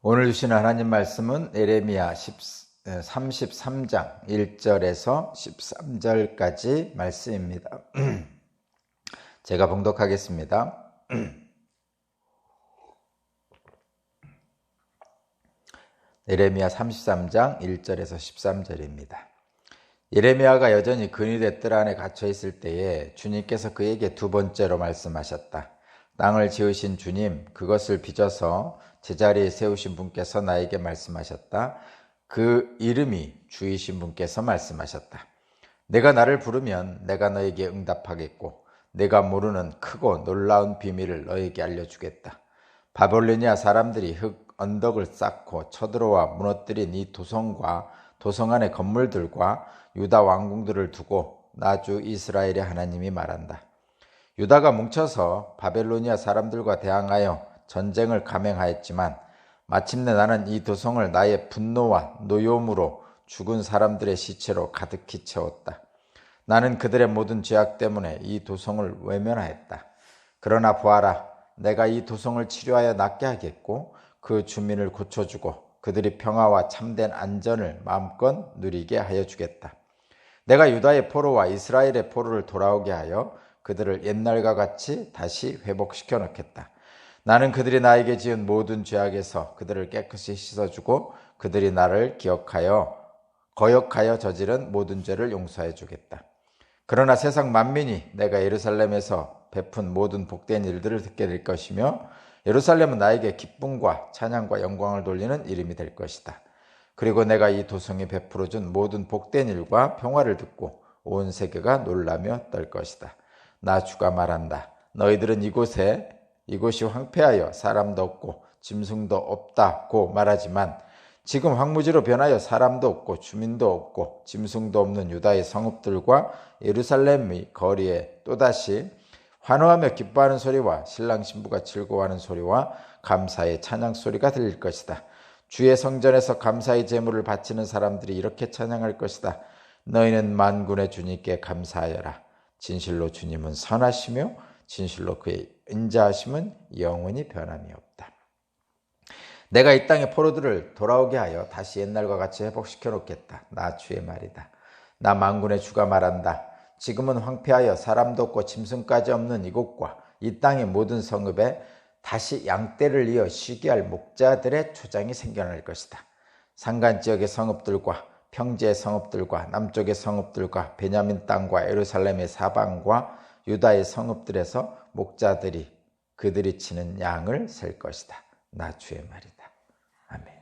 오늘 주신 하나님 말씀은 예레미야 33장 1절에서 13절까지 말씀입니다. 제가 봉독하겠습니다. 예레미야 33장 1절에서 13절입니다. 예레미야가 여전히 근위대 뜰 안에 갇혀 있을 때에 주님께서 그에게 두 번째로 말씀하셨다. 땅을 지으신 주님, 그것을 빚어서 제자리에 세우신 분께서 나에게 말씀하셨다. 그 이름이 주이신 분께서 말씀하셨다. 내가 나를 부르면 내가 너에게 응답하겠고 내가 모르는 크고 놀라운 비밀을 너에게 알려주겠다. 바벨로니아 사람들이 흙 언덕을 쌓고 쳐들어와 무너뜨린 이 도성과 도성 안의 건물들과 유다 왕궁들을 두고 나 주 이스라엘의 하나님이 말한다. 유다가 뭉쳐서 바벨로니아 사람들과 대항하여 전쟁을 감행하였지만 마침내 나는 이 도성을 나의 분노와 노여움으로 죽은 사람들의 시체로 가득히 채웠다. 나는 그들의 모든 죄악 때문에 이 도성을 외면하였다. 그러나 보아라, 내가 이 도성을 치료하여 낫게 하겠고 그 주민을 고쳐주고 그들이 평화와 참된 안전을 마음껏 누리게 하여 주겠다. 내가 유다의 포로와 이스라엘의 포로를 돌아오게 하여 그들을 옛날과 같이 다시 회복시켜 놓겠다. 나는 그들이 나에게 지은 모든 죄악에서 그들을 깨끗이 씻어주고 그들이 나를 거역하여 저지른 모든 죄를 용서해 주겠다. 그러나 세상 만민이 내가 예루살렘에서 베푼 모든 복된 일들을 듣게 될 것이며 예루살렘은 나에게 기쁨과 찬양과 영광을 돌리는 이름이 될 것이다. 그리고 내가 이 도성에 베풀어준 모든 복된 일과 평화를 듣고 온 세계가 놀라며 떨 것이다. 나 주가 말한다. 너희들은 이곳이 황폐하여 사람도 없고 짐승도 없다고 말하지만 지금 황무지로 변하여 사람도 없고 주민도 없고 짐승도 없는 유다의 성읍들과 예루살렘의 거리에 또다시 환호하며 기뻐하는 소리와 신랑 신부가 즐거워하는 소리와 감사의 찬양 소리가 들릴 것이다. 주의 성전에서 감사의 제물을 바치는 사람들이 이렇게 찬양할 것이다. 너희는 만군의 주님께 감사하여라. 진실로 주님은 선하시며 진실로 그의 인자하심은 영원히 변함이 없다. 내가 이 땅의 포로들을 돌아오게 하여 다시 옛날과 같이 회복시켜 놓겠다. 나 주의 말이다. 나 만군의 주가 말한다. 지금은 황폐하여 사람도 없고 짐승까지 없는 이곳과 이 땅의 모든 성읍에 다시 양떼를 이어 쉬게 할 목자들의 초장이 생겨날 것이다. 산간 지역의 성읍들과 평지의 성읍들과 남쪽의 성읍들과 베냐민 땅과 예루살렘의 사방과 유다의 성읍들에서 목자들이 그들이 치는 양을 셀 것이다. 나 주의 말이다. 아멘.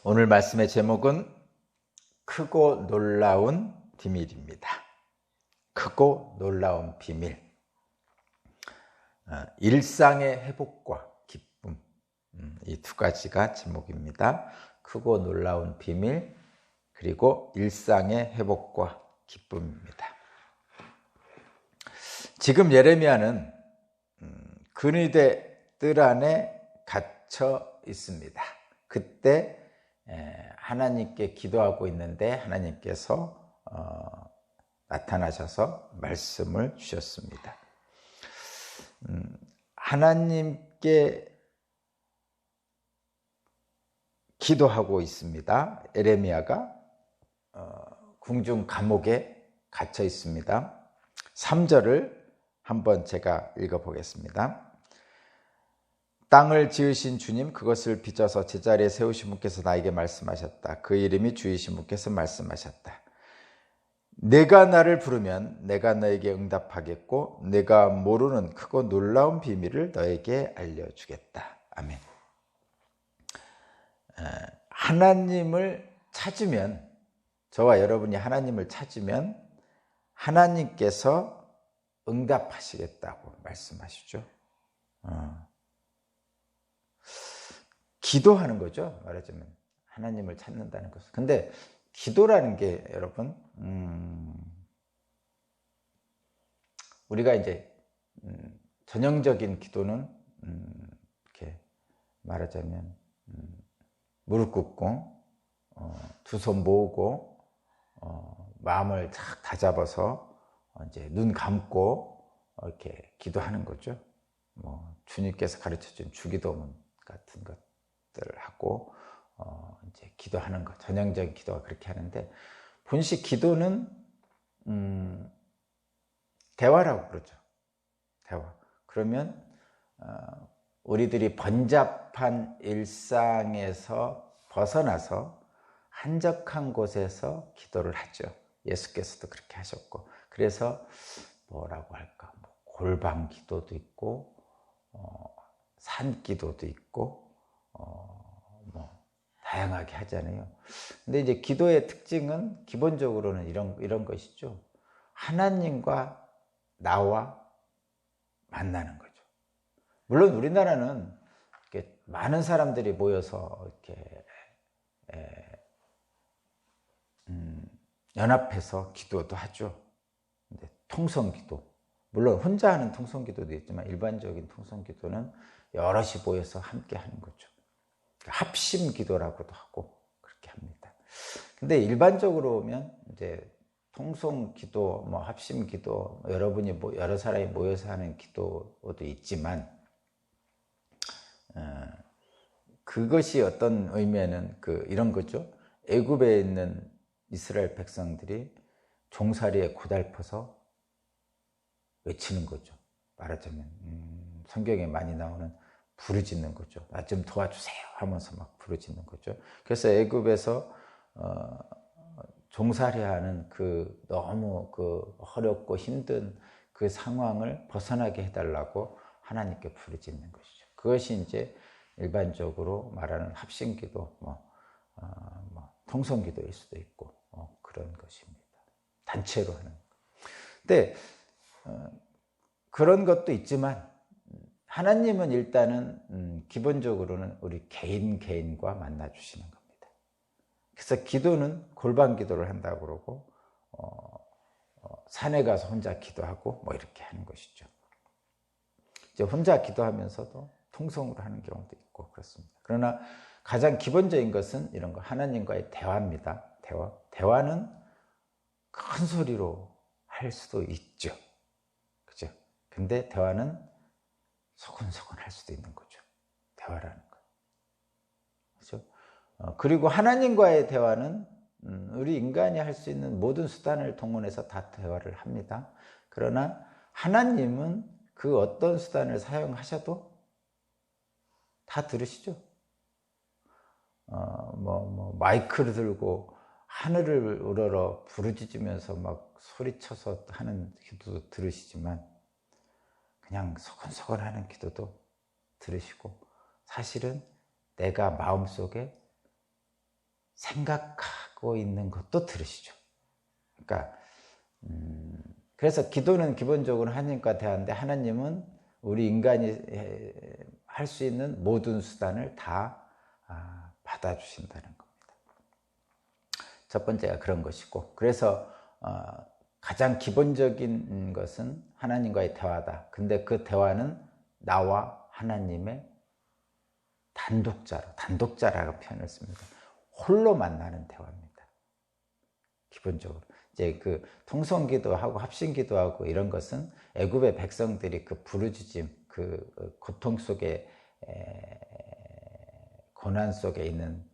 오늘 말씀의 제목은 크고 놀라운 비밀입니다. 크고 놀라운 비밀. 일상의 회복과 기쁨. 이 두 가지가 제목입니다. 크고 놀라운 비밀, 그리고 일상의 회복과 기쁨입니다. 지금 예레미야는 근위대 뜰 안에 갇혀 있습니다. 그때 하나님께 기도하고 있는데 하나님께서 나타나셔서 말씀을 주셨습니다. 하나님께 기도하고 있습니다. 예레미야가 궁중 감옥에 갇혀 있습니다. 3절을 한번 제가 읽어보겠습니다. 땅을 지으신 주님, 그것을 빚어서 제자리에 세우신 분께서 나에게 말씀하셨다. 그 이름이 주이신 분께서 말씀하셨다. 내가 나를 부르면 내가 너에게 응답하겠고 내가 모르는 크고 놀라운 비밀을 너에게 알려주겠다. 아멘. 하나님을 찾으면, 저와 여러분이 하나님을 찾으면 하나님께서 응답하시겠다고 말씀하시죠. 기도하는 거죠. 말하자면 하나님을 찾는다는 것은. 근데 기도라는 게 여러분, 우리가 이제 전형적인 기도는 이렇게 말하자면 무릎 꿇고 두 손 모으고 마음을 탁 다잡아서 이제 눈 감고 이렇게 기도하는 거죠. 뭐 주님께서 가르쳐준 주기도문 같은 것들을 하고 이제 기도하는 것, 전형적인 기도가 그렇게 하는데, 본식 기도는 대화라고 그러죠. 대화. 그러면 우리들이 번잡한 일상에서 벗어나서 한적한 곳에서 기도를 하죠. 예수께서도 그렇게 하셨고, 그래서 뭐라고 할까, 뭐 골방 기도도 있고 산 기도도 있고 뭐 다양하게 하잖아요. 근데 이제 기도의 특징은 기본적으로는 이런 것이죠. 하나님과 나와 만나는 거죠. 물론 우리나라는 이렇게 많은 사람들이 모여서 이렇게 연합해서 기도도 하죠. 근데 통성기도, 물론 혼자 하는 통성기도도 있지만 일반적인 통성기도는 여럿이 모여서 함께 하는 거죠. 합심기도라고도 하고 그렇게 합니다. 근데 일반적으로 보면 이제 통성기도, 뭐 합심기도, 여러분이 여러 사람이 모여서 하는 기도도 있지만, 그것이 어떤 의미에는 이런 거죠. 애굽에 있는 이스라엘 백성들이 종살이에 고달퍼서 외치는 거죠. 말하자면 성경에 많이 나오는 부르짖는 거죠. 나 좀 도와주세요 하면서 막 부르짖는 거죠. 그래서 애굽에서 종살이하는 너무 어렵고 힘든 그 상황을 벗어나게 해달라고 하나님께 부르짖는 것이죠. 그것이 이제 일반적으로 말하는 합심기도, 통성기도일 수도 있고 그런 것입니다. 단체로 하는. 근데 그런 것도 있지만 하나님은 일단은 기본적으로는 우리 개인과 만나 주시는 겁니다. 그래서 기도는 골방 기도를 한다고 그러고 산에 가서 혼자 기도하고 뭐 이렇게 하는 것이죠. 이제 혼자 기도하면서도 통성으로 하는 경우도 있고 그렇습니다. 그러나 가장 기본적인 것은 이런 거, 하나님과의 대화입니다. 대화는 큰 소리로 할 수도 있죠. 그죠? 근데 대화는 소근소근 할 수도 있는 거죠. 대화라는 거. 그죠? 그리고 하나님과의 대화는 우리 인간이 할 수 있는 모든 수단을 동원해서 다 대화를 합니다. 그러나 하나님은 그 어떤 수단을 사용하셔도 다 들으시죠. 마이크를 들고 하늘을 우러러 부르짖으면서 막 소리쳐서 하는 기도도 들으시지만, 그냥 소근소근 하는 기도도 들으시고, 사실은 내가 마음속에 생각하고 있는 것도 들으시죠. 그러니까 그래서 기도는 기본적으로 하나님과 대화인데, 하나님은 우리 인간이 할 수 있는 모든 수단을 다 받아주신다는 겁니다. 첫 번째가 그런 것이고, 그래서 가장 기본적인 것은 하나님과의 대화다. 근데 그 대화는 나와 하나님의 단독자라고 표현을 씁니다. 홀로 만나는 대화입니다. 기본적으로. 이제 통성기도하고 합심기도하고 이런 것은 애굽의 백성들이 부르짖음, 고통 속에, 고난 속에 있는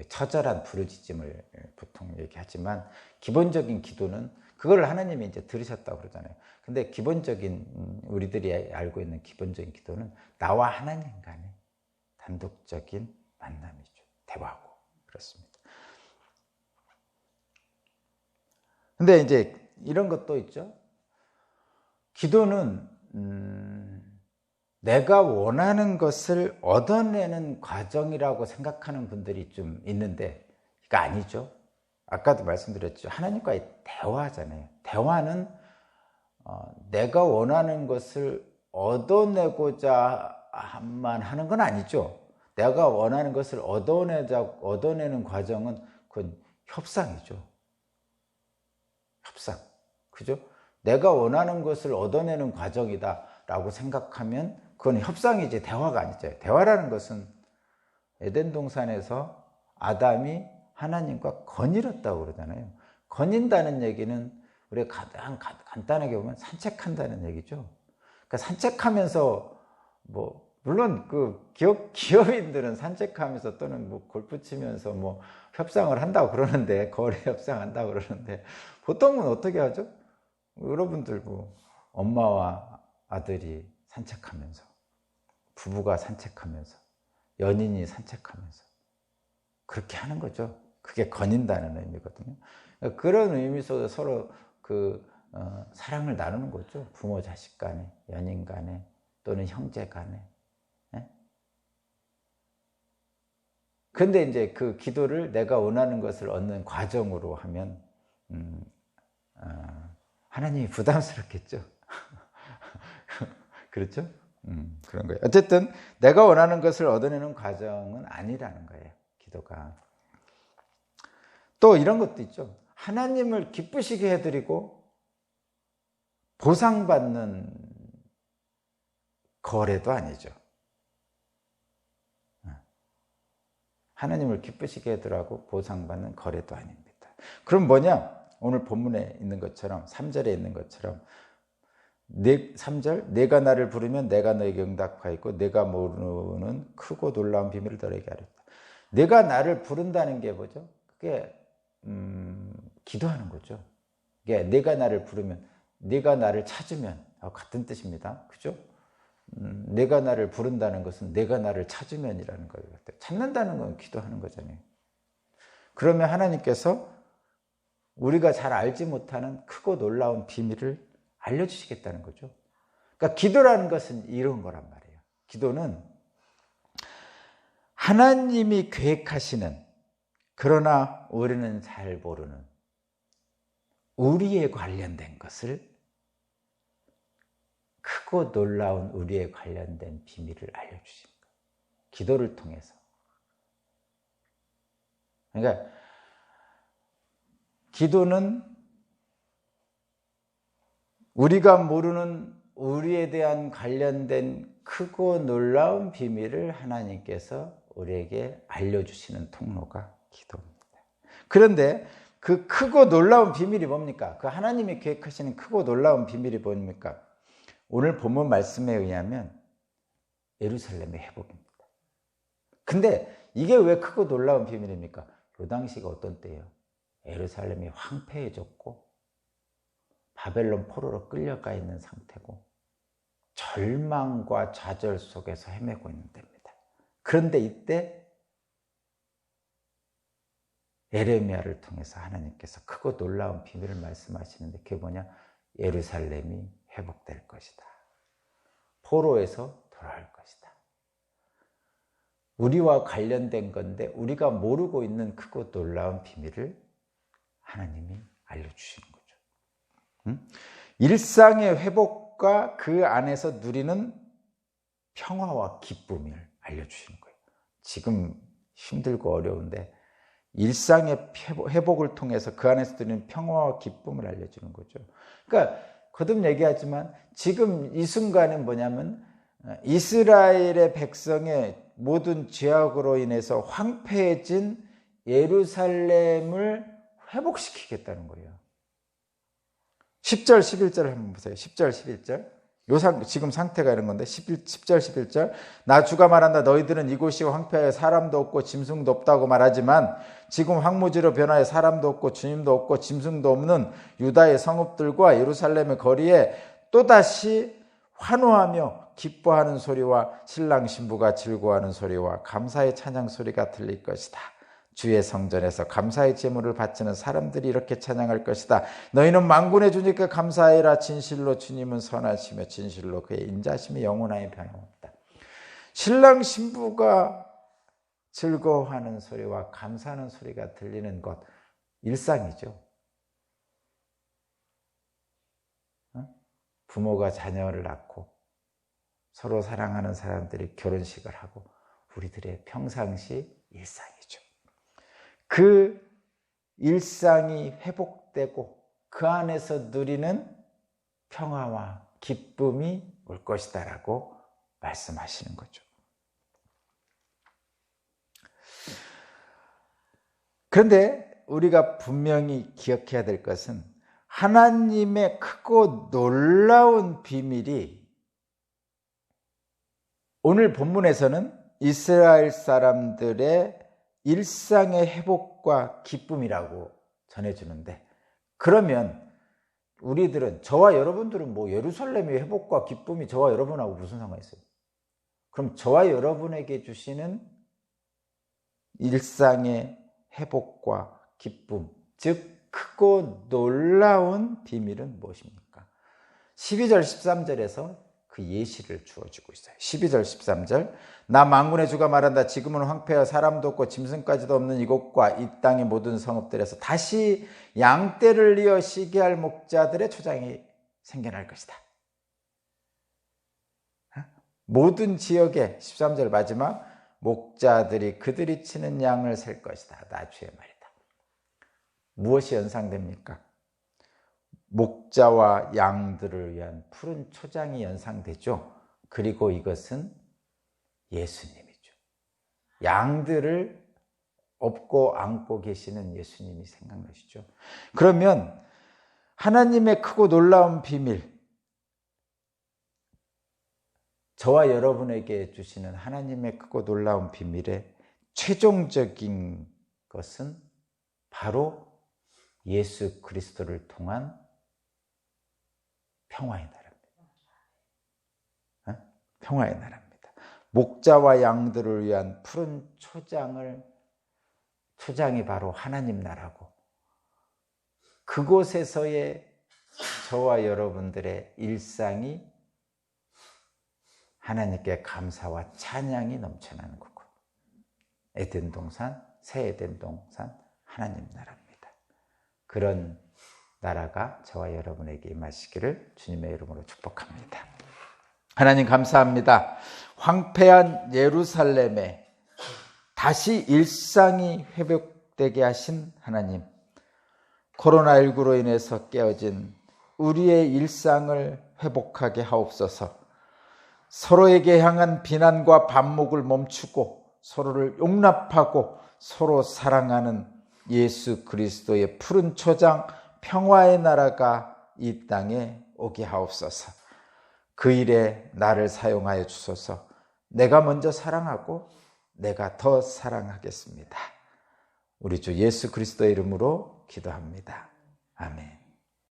처절한 부르짖음을 보통 얘기하지만, 기본적인 기도는 그걸 하나님이 이제 들으셨다고 그러잖아요. 근데 기본적인, 우리들이 알고 있는 기본적인 기도는 나와 하나님 간의 단독적인 만남이죠. 대화고. 그렇습니다. 근데 이제 이런 것도 있죠. 기도는 내가 원하는 것을 얻어내는 과정이라고 생각하는 분들이 좀 있는데, 이거 아니죠. 아까도 말씀드렸죠. 하나님과의 대화잖아요. 대화는 내가 원하는 것을 얻어내고자만 하는 건 아니죠. 내가 원하는 것을 얻어내는 과정은 그건 협상이죠. 협상. 그죠? 내가 원하는 것을 얻어내는 과정이다 라고 생각하면 그건 협상이지 대화가 아니죠. 대화라는 것은 에덴 동산에서 아담이 하나님과 거닐었다고 그러잖아요. 거닌다는 얘기는 우리가 가장 간단하게 보면 산책한다는 얘기죠. 그러니까 산책하면서 물론 그 기업인들은 산책하면서 또는 골프 치면서 협상을 한다고 그러는데, 거래 협상한다고 그러는데, 보통은 어떻게 하죠? 여러분들 엄마와 아들이 산책하면서, 부부가 산책하면서, 연인이 산책하면서 그렇게 하는 거죠. 그게 거닌다는 의미거든요. 그런 의미 속에서 서로 사랑을 나누는 거죠. 부모 자식 간에, 연인 간에, 또는 형제 간에. 근데 이제 그 기도를 내가 원하는 것을 얻는 과정으로 하면 하나님이 부담스럽겠죠. 그렇죠? 그런 거예요. 어쨌든 내가 원하는 것을 얻어내는 과정은 아니라는 거예요, 기도가. 또 이런 것도 있죠. 하나님을 기쁘시게 해드리고 보상받는 거래도 아니죠. 하나님을 기쁘시게 해드리고 보상받는 거래도 아닙니다. 그럼 뭐냐? 오늘 본문에 있는 것처럼, 3절에 있는 것처럼, 3절, 내가 나를 부르면 내가 너에게 응답하였고 내가 모르는 크고 놀라운 비밀을 너에게 알렸다. 내가 나를 부른다는 게 뭐죠? 그게 기도하는 거죠. 이게 내가 나를 부르면, 내가 나를 찾으면, 같은 뜻입니다. 그죠? 내가 나를 부른다는 것은 내가 나를 찾으면이라는 거예요. 찾는다는 건 기도하는 거잖아요. 그러면 하나님께서 우리가 잘 알지 못하는 크고 놀라운 비밀을 알려주시겠다는 거죠. 그러니까 기도라는 것은 이런 거란 말이에요. 기도는 하나님이 계획하시는, 그러나 우리는 잘 모르는 우리에 관련된 것을, 크고 놀라운 우리에 관련된 비밀을 알려주시는 거예요. 기도를 통해서. 그러니까 기도는 우리가 모르는 우리에 대한 관련된 크고 놀라운 비밀을 하나님께서 우리에게 알려주시는 통로가 기도입니다. 그런데 그 크고 놀라운 비밀이 뭡니까? 그 하나님이 계획하시는 크고 놀라운 비밀이 뭡니까? 오늘 본문 말씀에 의하면 예루살렘의 회복입니다. 근데 이게 왜 크고 놀라운 비밀입니까? 그 당시가 어떤 때예요? 예루살렘이 황폐해졌고 바벨론 포로로 끌려가 있는 상태고 절망과 좌절 속에서 헤매고 있는 때입니다. 그런데 이때 예레미야를 통해서 하나님께서 크고 놀라운 비밀을 말씀하시는데, 그게 뭐냐? 예루살렘이 회복될 것이다. 포로에서 돌아올 것이다. 우리와 관련된 건데 우리가 모르고 있는 크고 놀라운 비밀을 하나님이 알려주시는 거죠. 일상의 회복과 그 안에서 누리는 평화와 기쁨을 알려주시는 거예요. 지금 힘들고 어려운데 일상의 회복을 통해서 그 안에서 누리는 평화와 기쁨을 알려주는 거죠. 그러니까 거듭 얘기하지만 지금 이 순간은 뭐냐면 이스라엘의 백성의 모든 죄악으로 인해서 황폐해진 예루살렘을 회복시키겠다는 거예요. 10절, 11절을 한번 보세요. 10절, 11절. 지금 상태가 이런 건데 10절, 11절. 나 주가 말한다. 너희들은 이곳이 황폐하여 사람도 없고 짐승도 없다고 말하지만 지금 황무지로 변하여 사람도 없고 주님도 없고 짐승도 없는 유다의 성읍들과 예루살렘의 거리에 또다시 환호하며 기뻐하는 소리와 신랑 신부가 즐거워하는 소리와 감사의 찬양 소리가 들릴 것이다. 주의 성전에서 감사의 제물을 바치는 사람들이 이렇게 찬양할 것이다. 너희는 만군의 주님께 감사하리라. 진실로 주님은 선하시며 진실로 그의 인자심이 영원하여 변함없다. 신랑 신부가 즐거워하는 소리와 감사하는 소리가 들리는 것, 일상이죠. 부모가 자녀를 낳고 서로 사랑하는 사람들이 결혼식을 하고 우리들의 평상시 일상이죠. 그 일상이 회복되고 그 안에서 누리는 평화와 기쁨이 올 것이다 라고 말씀하시는 거죠. 그런데 우리가 분명히 기억해야 될 것은 하나님의 크고 놀라운 비밀이 오늘 본문에서는 이스라엘 사람들의 일상의 회복과 기쁨이라고 전해주는데, 그러면 우리들은, 저와 여러분들은 뭐 예루살렘의 회복과 기쁨이 저와 여러분하고 무슨 상관이 있어요? 그럼 저와 여러분에게 주시는 일상의 회복과 기쁨, 즉 크고 놀라운 비밀은 무엇입니까? 12절 13절에서 그 예시를 주어주고 있어요. 12절 13절, 나 만군의 주가 말한다. 지금은 황폐하여 사람도 없고 짐승까지도 없는 이곳과 이 땅의 모든 성읍들에서 다시 양떼를 이어 쉬게 할 목자들의 초장이 생겨날 것이다. 모든 지역에 13절 마지막, 목자들이 그들이 치는 양을 셀 것이다. 나 주의 말이다. 무엇이 연상됩니까? 목자와 양들을 위한 푸른 초장이 연상되죠. 그리고 이것은 예수님이죠. 양들을 업고 안고 계시는 예수님이 생각나시죠. 그러면 하나님의 크고 놀라운 비밀, 저와 여러분에게 주시는 하나님의 크고 놀라운 비밀의 최종적인 것은 바로 예수 그리스도를 통한 평화의 나라입니다. 평화의 나라입니다. 목자와 양들을 위한 푸른 초장이 바로 하나님 나라고, 그곳에서의 저와 여러분들의 일상이 하나님께 감사와 찬양이 넘쳐나는 거고, 에덴 동산, 새 에덴 동산, 하나님 나라입니다. 그런 나라가 저와 여러분에게 임하시기를 주님의 이름으로 축복합니다. 하나님 감사합니다. 황폐한 예루살렘에 다시 일상이 회복되게 하신 하나님, 코로나19로 인해서 깨어진 우리의 일상을 회복하게 하옵소서. 서로에게 향한 비난과 반목을 멈추고 서로를 용납하고 서로 사랑하는 예수 그리스도의 푸른 초장, 평화의 나라가 이 땅에 오게 하옵소서. 그 일에 나를 사용하여 주소서. 내가 먼저 사랑하고 내가 더 사랑하겠습니다. 우리 주 예수 그리스도의 이름으로 기도합니다. 아멘.